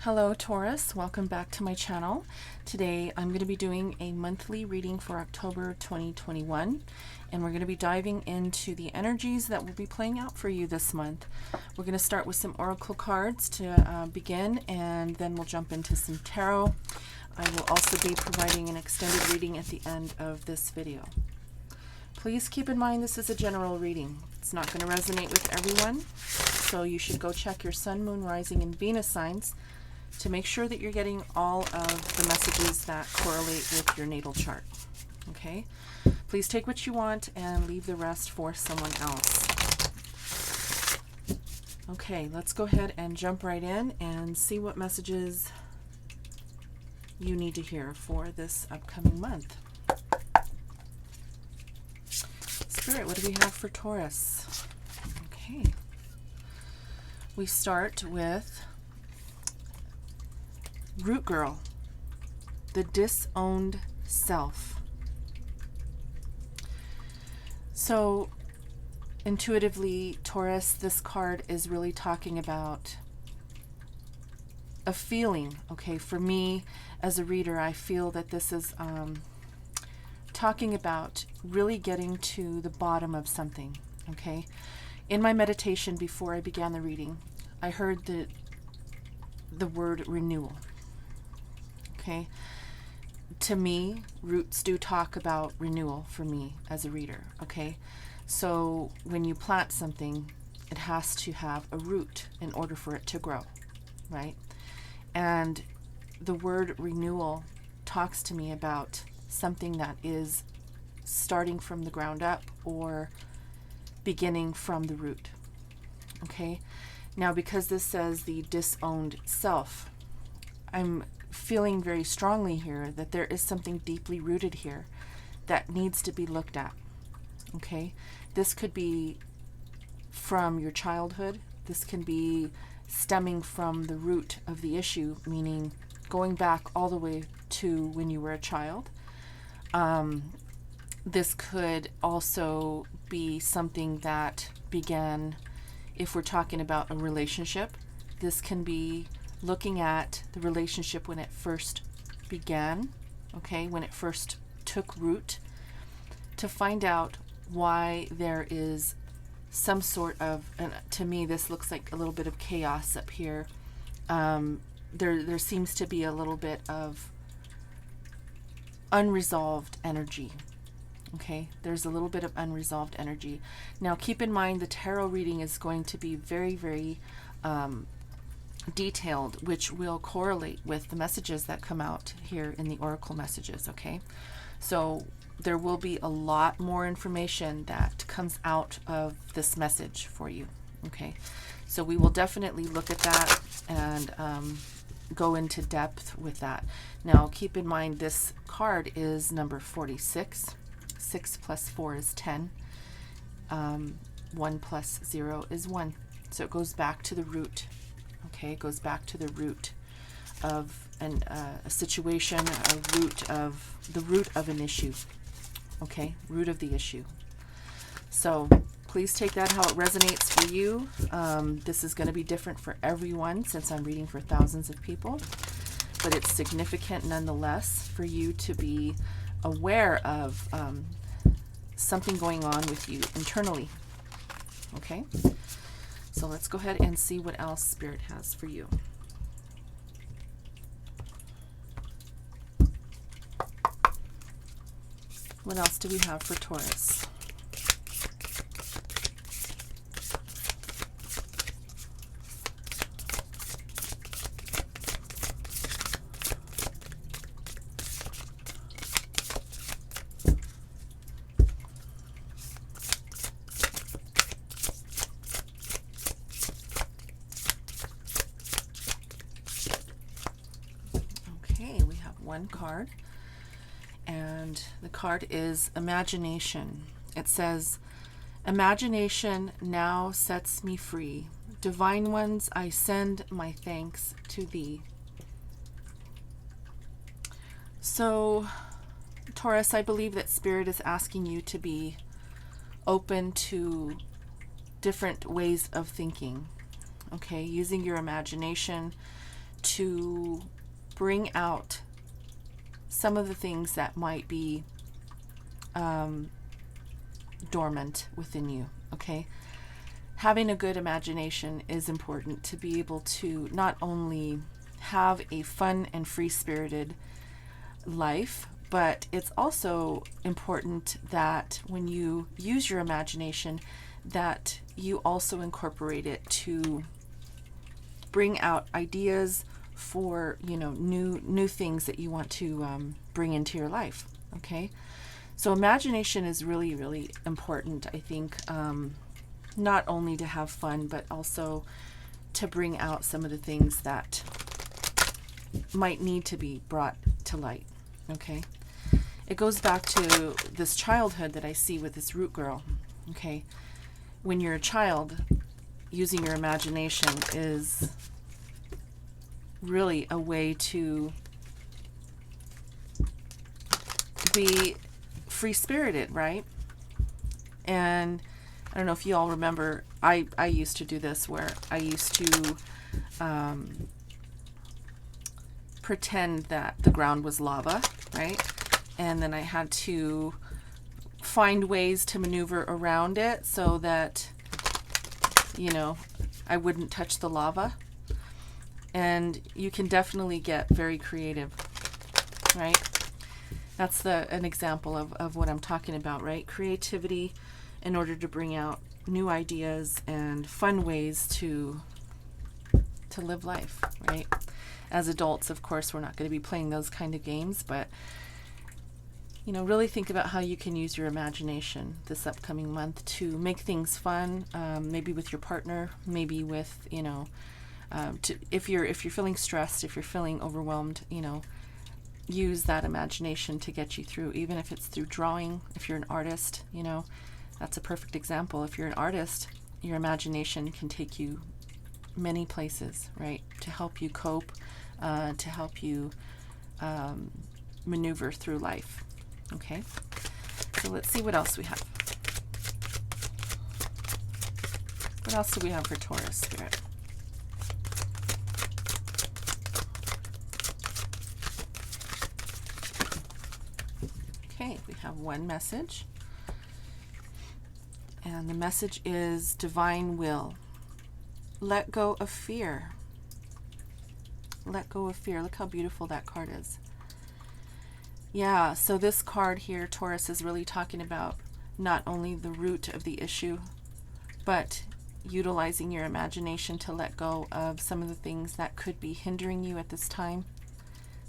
Hello Taurus, welcome back to my channel. Today I'm going to be doing a monthly reading for October 2021, and we're going to be diving into the energies that will be playing out for you this month. We're going to start with some oracle cards to begin, and then we'll jump into some tarot. I will also be providing an extended reading at the end of this video. Please keep in mind this is a general reading. It's not going to resonate with everyone, so you should go check your sun, moon, rising, and Venus signs to make sure that you're getting all of the messages that correlate with your natal chart. Okay? Please take what you want and leave the rest for someone else. Okay, let's go ahead and jump right in and see what messages you need to hear for this upcoming month. Spirit, what do we have for Taurus? Okay. We start with Root Girl, the disowned self. So intuitively, Taurus, this card is really talking about a feeling. Okay, for me as a reader, I feel that this is talking about really getting to the bottom of something. Okay, in my meditation before I began the reading, I heard the word renewal. Okay, to me, roots do talk about renewal for me as a reader. Okay, so when you plant something, it has to have a root in order for it to grow, right? And the word renewal talks to me about something that is starting from the ground up or beginning from the root. Okay, now because this says the disowned self, I'm feeling very strongly here that there is something deeply rooted here that needs to be looked at. Okay, this could be from your childhood. This can be stemming from the root of the issue, meaning going back all the way to when you were a child. This could also be something that began, if we're talking about a relationship, this can be looking at the relationship when it first began, okay, when it first took root, to find out why there is some sort of, and to me this looks like a little bit of chaos up here. There seems to be a little bit of unresolved energy. Okay, there's a little bit of unresolved energy. Now keep in mind the tarot reading is going to be very, very detailed, which will correlate with the messages that come out here in the oracle messages. Okay, so there will be a lot more information that comes out of this message for you. Okay, so we will definitely look at that and go into depth with that. Now keep in mind this card is number 46. 6 plus 4 is 10. 1 plus 0 is 1. So it goes back to the root. Okay, it goes back to the root of a situation, the root of an issue. Okay, root of the issue. So please take that how it resonates for you. This is going to be different for everyone since I'm reading for thousands of people, but it's significant nonetheless for you to be aware of something going on with you internally. Okay, so let's go ahead and see what else Spirit has for you. What else do we have for Taurus? One card, and the card is imagination. It says, imagination now sets me free. Divine ones, I send my thanks to thee. So Taurus, I believe that Spirit is asking you to be open to different ways of thinking. Okay, using your imagination to bring out some of the things that might be dormant within you, okay? Having a good imagination is important to be able to not only have a fun and free-spirited life, but it's also important that when you use your imagination, that you also incorporate it to bring out ideas for, you know, new things that you want to bring into your life, okay? So imagination is really, really important, I think, not only to have fun, but also to bring out some of the things that might need to be brought to light, okay? It goes back to this childhood that I see with this root girl, okay? When you're a child, using your imagination is really a way to be free-spirited, right? And I don't know if you all remember, I used to do this where I used to pretend that the ground was lava, right? And then I had to find ways to maneuver around it so that, you know, I wouldn't touch the lava. And you can definitely get very creative, right? That's an example of what I'm talking about, right? Creativity in order to bring out new ideas and fun ways to live life, right? As adults, of course, we're not going to be playing those kind of games, but, you know, really think about how you can use your imagination this upcoming month to make things fun, maybe with your partner, maybe with, you know, if you're feeling stressed, if you're feeling overwhelmed, you know, use that imagination to get you through, even if it's through drawing. If you're an artist, you know, that's a perfect example. If you're an artist, your imagination can take you many places, right, to help you cope, to help you maneuver through life. Okay, so let's see what else we have. What else do we have for Taurus Spirit? Okay, we have one message. And the message is divine will. Let go of fear. Let go of fear. Look how beautiful that card is. Yeah, so this card here, Taurus, is really talking about not only the root of the issue, but utilizing your imagination to let go of some of the things that could be hindering you at this time.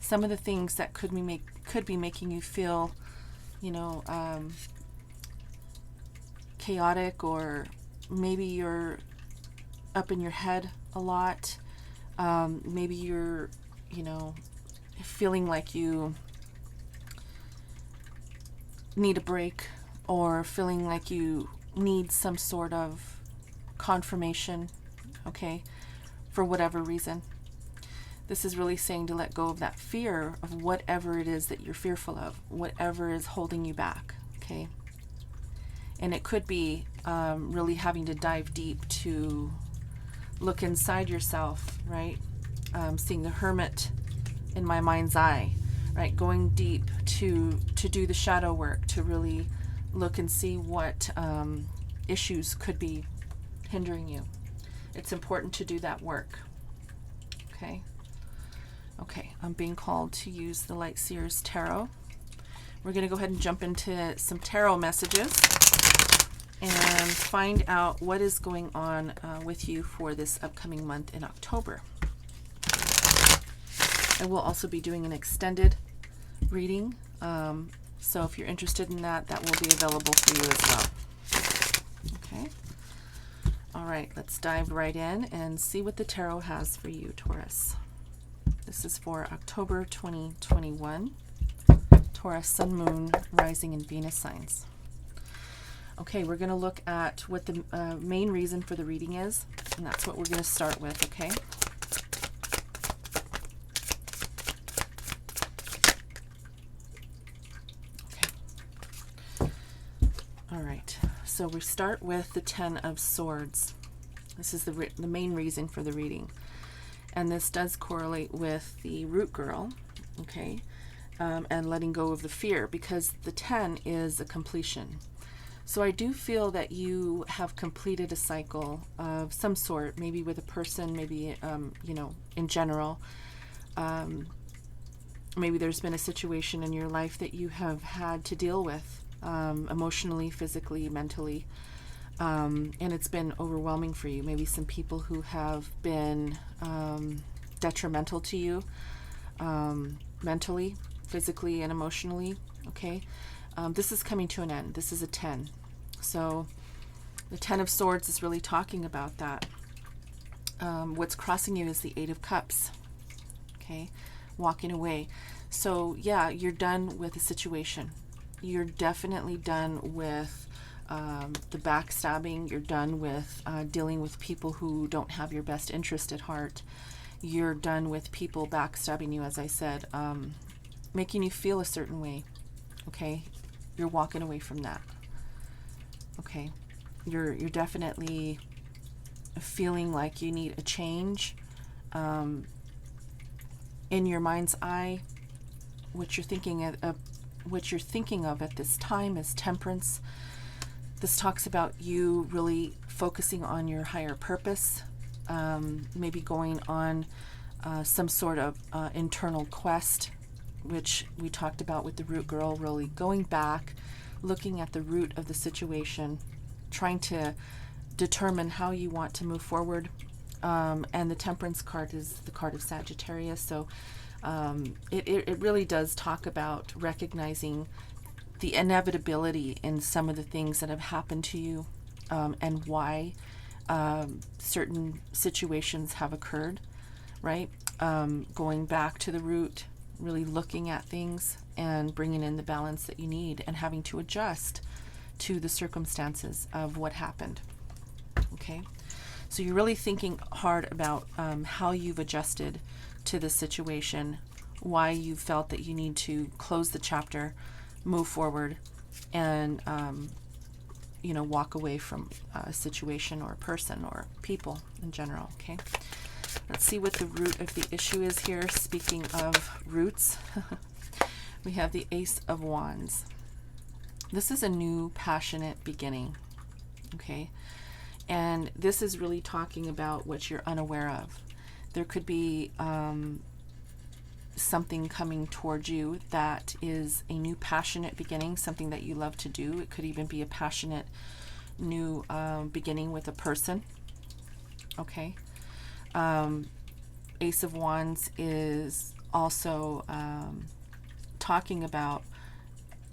Some of the things that could be making you feel, you know, chaotic, or maybe you're up in your head a lot. Maybe you're, you know, feeling like you need a break, or feeling like you need some sort of confirmation, okay, for whatever reason. This is really saying to let go of that fear of whatever it is that you're fearful of, whatever is holding you back, okay? And it could be really having to dive deep to look inside yourself, right? Seeing the hermit in my mind's eye, right? Going deep to do the shadow work, to really look and see what issues could be hindering you. It's important to do that work, okay? Okay, I'm being called to use the Light Seers Tarot. We're going to go ahead and jump into some tarot messages and find out what is going on with you for this upcoming month in October. I will also be doing an extended reading, so if you're interested in that, that will be available for you as well. Okay. All right, let's dive right in and see what the tarot has for you, Taurus. This is for October 2021. Taurus, Sun, Moon, Rising, and Venus signs. Okay, we're going to look at what the main reason for the reading is, and that's what we're going to start with, okay? Okay. All right, so we start with the Ten of Swords. This is the main reason for the reading. And this does correlate with the root girl, okay, and letting go of the fear, because the 10 is a completion. So I do feel that you have completed a cycle of some sort, maybe with a person, maybe, in general. Maybe there's been a situation in your life that you have had to deal with, emotionally, physically, mentally. And it's been overwhelming for you. Maybe some people who have been detrimental to you, mentally, physically, and emotionally. Okay. This is coming to an end. This is a 10. So the 10 of Swords is really talking about that. What's crossing you is the 8 of Cups. Okay. Walking away. So yeah, you're done with the situation. You're definitely done with the backstabbing. You're done with dealing with people who don't have your best interest at heart. You're done with people backstabbing you, as I said, making you feel a certain way. Okay. You're walking away from that. Okay. You're definitely feeling like you need a change. In your mind's eye, what you're thinking of at this time is temperance. This talks about you really focusing on your higher purpose, maybe going on some sort of internal quest, which we talked about with the root girl, really going back, looking at the root of the situation, trying to determine how you want to move forward. And the Temperance card is the card of Sagittarius. So it really does talk about recognizing the inevitability in some of the things that have happened to you, and why certain situations have occurred, right? Going back to the root, really looking at things and bringing in the balance that you need, and having to adjust to the circumstances of what happened. Okay. So you're really thinking hard about how you've adjusted to this situation, why you felt that you need to close the chapter, move forward, and walk away from a situation or a person or people in general. Okay. Let's see what the root of the issue is here. Speaking of roots, we have the Ace of Wands. This is a new passionate beginning. Okay. And this is really talking about what you're unaware of. There could be something coming towards you that is a new passionate beginning, something that you love to do. It could even be a passionate new beginning with a person. Okay. Ace of Wands is also talking about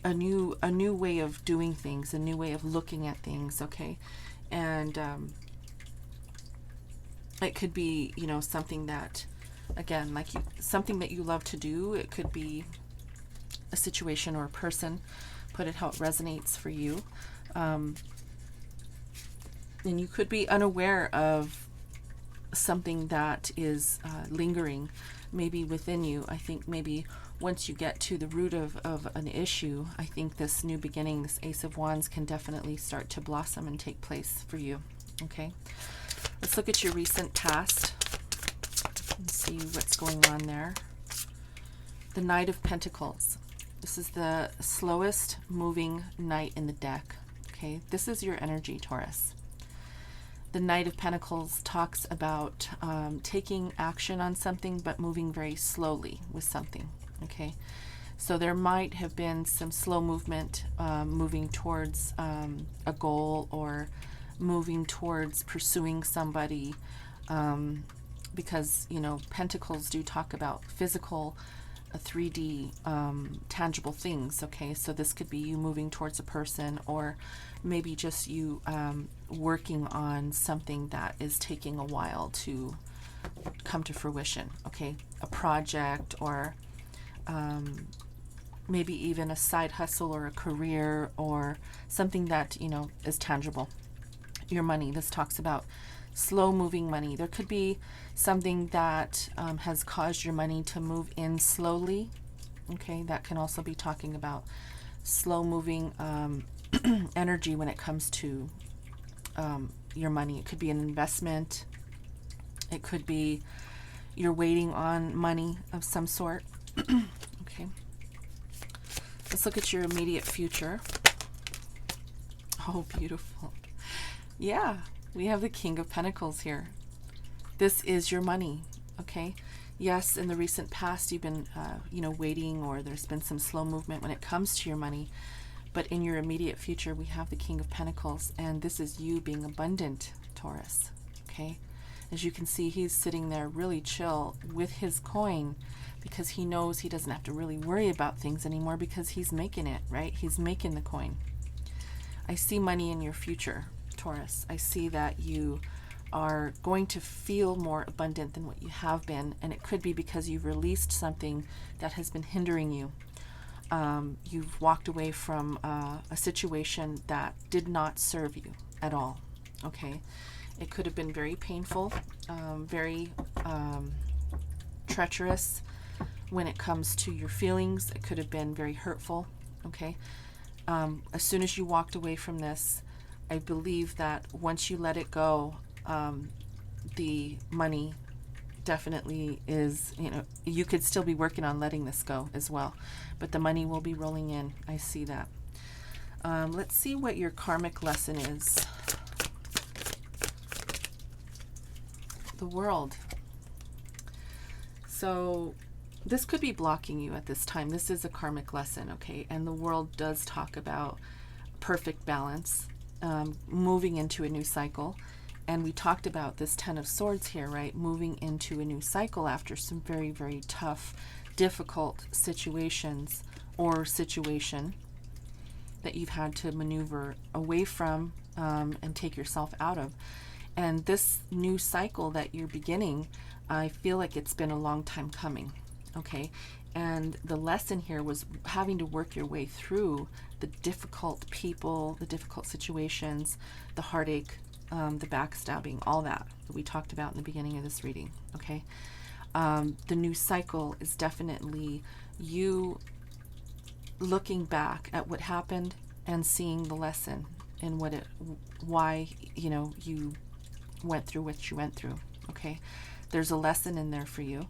a new way of doing things, a new way of looking at things. Okay. And it could be, something that, again, something that you love to do. It could be a situation or a person. Put it how it resonates for you. And you could be unaware of something that is lingering maybe within you. I think maybe once you get to the root of an issue, I think this new beginning, this Ace of Wands, can definitely start to blossom and take place for you. Okay, let's look at your recent past and see what's going on there. The Knight of Pentacles. This is the slowest moving knight in the deck. Okay, this is your energy, Taurus. The Knight of Pentacles talks about taking action on something, but moving very slowly with something. Okay, so there might have been some slow movement, moving towards a goal, or moving towards pursuing somebody, because Pentacles do talk about physical, 3D, tangible things. Okay, so this could be you moving towards a person, or maybe just you working on something that is taking a while to come to fruition. Okay, a project, or maybe even a side hustle or a career, or something that is tangible. Your money, this talks about slow moving money. There could be something that has caused your money to move in slowly. Okay, that can also be talking about slow moving energy when it comes to your money. It could be an investment. It could be you're waiting on money of some sort. Okay. Let's look at your immediate future. Oh, beautiful. Yeah, we have the King of Pentacles here. This is your money, okay? Yes, in the recent past, you've been, waiting, or there's been some slow movement when it comes to your money. But in your immediate future, we have the King of Pentacles, and this is you being abundant, Taurus, okay? As you can see, he's sitting there really chill with his coin, because he knows he doesn't have to really worry about things anymore, because he's making it, right? He's making the coin. I see money in your future, Taurus. I see that you are going to feel more abundant than what you have been, and it could be because you've released something that has been hindering you. You've walked away from a situation that did not serve you at all, okay? It could have been very painful, very treacherous when it comes to your feelings. It could have been very hurtful, okay? As soon as you walked away from this, I believe that once you let it go, the money definitely is, you could still be working on letting this go as well, but the money will be rolling in. I see that. Let's see what your karmic lesson is. The World. So this could be blocking you at this time. This is a karmic lesson, okay? And the World does talk about perfect balance, moving into a new cycle. And we talked about this Ten of Swords here, right? Moving into a new cycle after some very, very tough, difficult situations or situation that you've had to maneuver away from and take yourself out of. And this new cycle that you're beginning, I feel like it's been a long time coming, okay? And the lesson here was having to work your way through the difficult people, the difficult situations, the heartache, the backstabbing, all that we talked about in the beginning of this reading, okay? The new cycle is definitely you looking back at what happened and seeing the lesson and why you went through what you went through, okay? There's a lesson in there for you.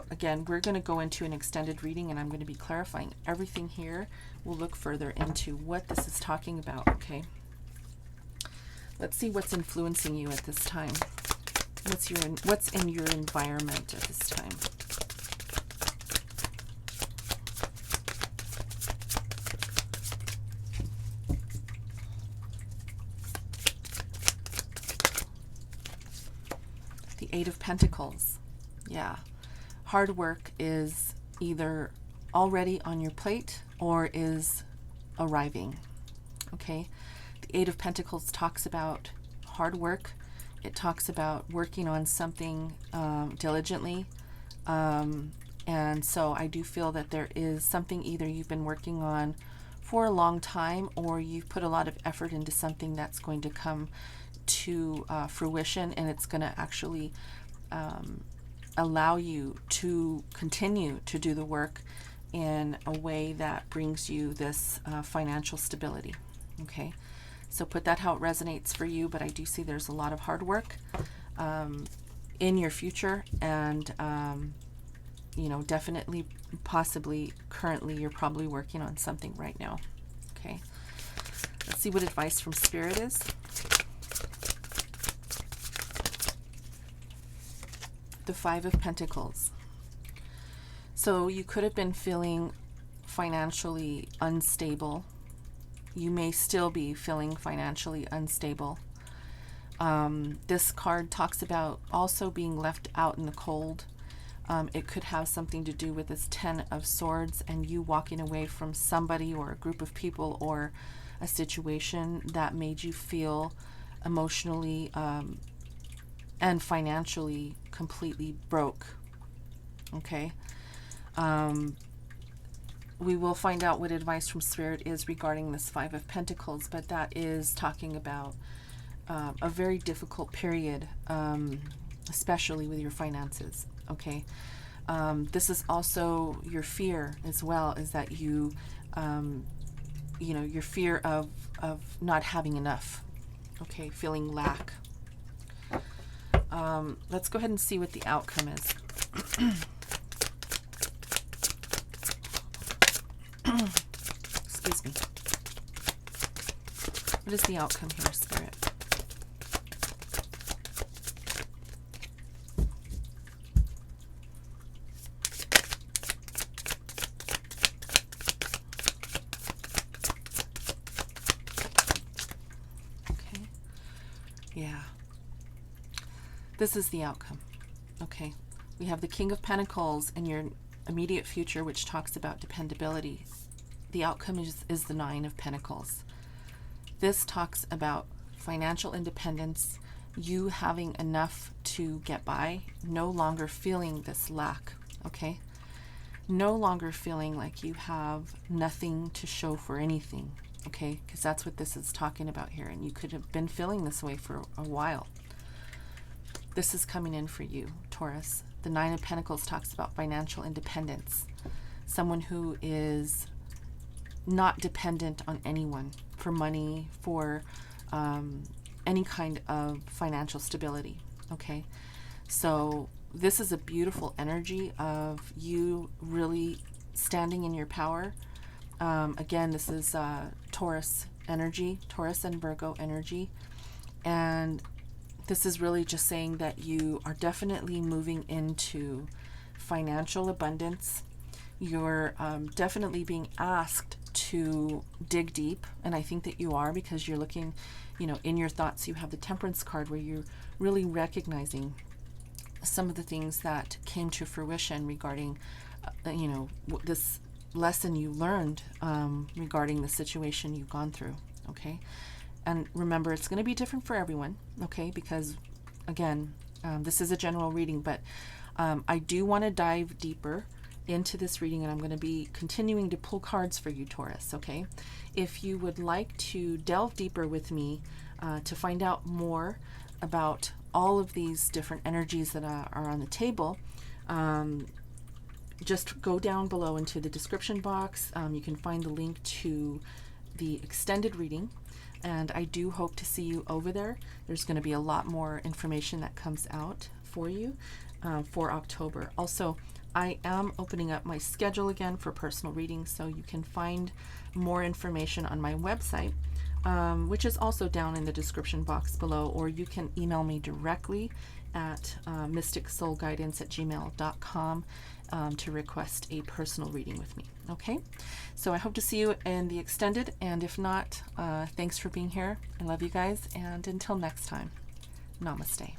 Again, we're going to go into an extended reading, and I'm going to be clarifying everything here. We'll look further into what this is talking about, okay? Let's see what's influencing you at this time. What's in your environment at this time? The Eight of Pentacles. Yeah. Hard work is either already on your plate or is arriving. Okay? The Eight of Pentacles talks about hard work. It talks about working on something diligently. And so I do feel that there is something either you've been working on for a long time, or you've put a lot of effort into something that's going to come to fruition, and it's going to actually allow you to continue to do the work in a way that brings you this financial stability. Okay, so put that how it resonates for you, but I do see there's a lot of hard work in your future, and definitely, possibly, currently, you're probably working on something right now. Okay, let's see what advice from Spirit is. The Five of Pentacles. So you could have been feeling financially unstable. You may still be feeling financially unstable. This card talks about also being left out in the cold. It could have something to do with this Ten of Swords and you walking away from somebody or a group of people or a situation that made you feel emotionally and financially completely broke. Okay. We will find out what advice from Spirit is regarding this Five of Pentacles, but that is talking about a very difficult period, especially with your finances. Okay. This is also your fear as well, is that you, your fear of not having enough. Okay. Feeling lack. let's go ahead and see what the outcome is. Excuse me. What is the outcome here, Spirit? Okay. Yeah. This is the outcome. Okay. We have the King of Pentacles in your immediate future, which talks about dependability. The outcome is the Nine of Pentacles. This talks about financial independence, you having enough to get by, no longer feeling this lack, okay? No longer feeling like you have nothing to show for anything, okay? Because that's what this is talking about here, and you could have been feeling this way for a while. This is coming in for you, Taurus. The Nine of Pentacles talks about financial independence. Someone who is not dependent on anyone for money, for any kind of financial stability, okay? So this is a beautiful energy of you really standing in your power. Again, this is Taurus energy, Taurus and Virgo energy. And this is really just saying that you are definitely moving into financial abundance. You're definitely being asked to dig deep, and I think that you are, because you're looking, you know, in your thoughts you have the Temperance card, where you're really recognizing some of the things that came to fruition regarding you know, this lesson you learned regarding the situation you've gone through, okay? And remember, it's going to be different for everyone, okay? Because again, this is a general reading, but I do want to dive deeper into this reading, and I'm going to be continuing to pull cards for you, Taurus, okay? If you would like to delve deeper with me to find out more about all of these different energies that are on the table, just go down below into the description box. You can find the link to the extended reading, and I do hope to see you over there. There's going to be a lot more information that comes out for you for October. Also, I am opening up my schedule again for personal readings, so you can find more information on my website, which is also down in the description box below, or you can email me directly at mysticsoulguidance@gmail.com to request a personal reading with me. Okay, so I hope to see you in the extended, and if not, thanks for being here. I love you guys, and until next time, namaste.